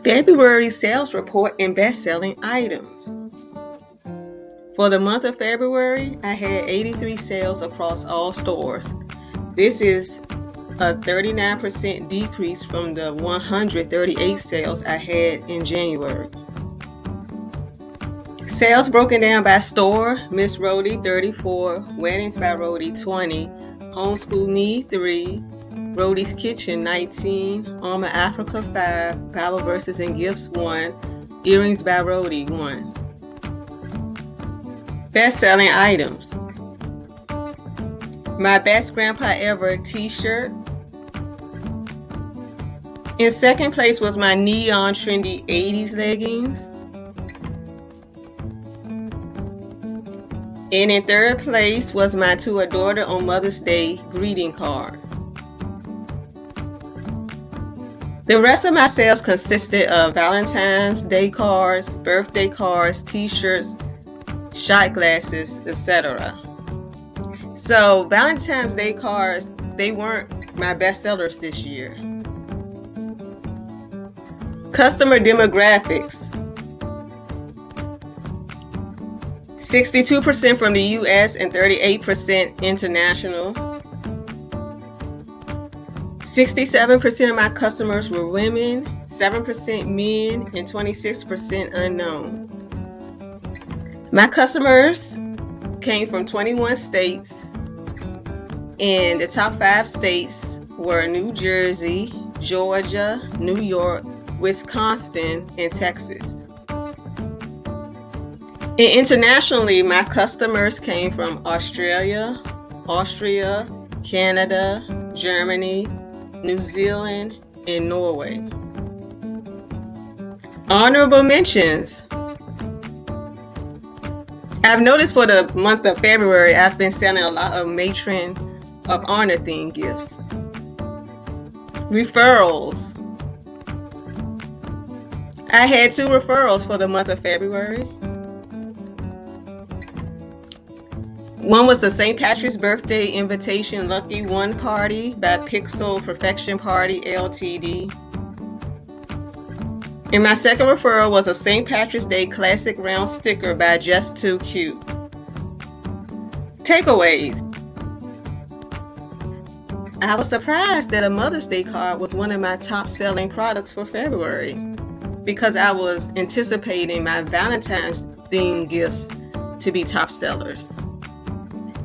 February sales report and best-selling items. For the month of February, I had 83 sales across all stores. This is a 39% decrease from the 138 sales I had in January. Sales broken down by store: Miss Rhoadie 34, Weddings by Rhoadie 20, Homeschool Me 3, Rhoadie's Kitchen 19, Armor Africa 5, Bible Verses and Gifts 1, Earrings by Rhoadie 1. Best-selling items. My Best Grandpa Ever t-shirt. In second place was my neon trendy 80s leggings. And in third place was my To a Daughter on Mother's Day greeting card. The rest of my sales consisted of Valentine's Day cards, birthday cards, t-shirts, shot glasses, etc. So Valentine's Day cards, they weren't my best sellers this year. Customer demographics. 62% from the US and 38% international. 67% of my customers were women, 7% men, and 26% unknown. My customers came from 21 states, and the top 5 states were New Jersey, Georgia, New York, Wisconsin, and Texas. And internationally, my customers came from Australia, Austria, Canada, Germany, New Zealand, and Norway. Honorable mentions. I've noticed for the month of February, I've been selling a lot of Matron of Honor themed gifts. Referrals. I had 2 referrals for the month of February. One was the St. Patrick's Birthday Invitation Lucky 1 Party by Pixel Perfection Party Ltd. And my second referral was a St. Patrick's Day Classic Round Sticker by Just Too Cute. Takeaways. I was surprised that a Mother's Day card was one of my top selling products for February, because I was anticipating my Valentine's themed gifts to be top sellers.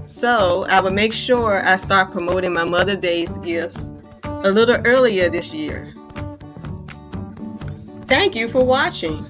So I will make sure I start promoting my Mother's Day's gifts a little earlier this year. Thank you for watching.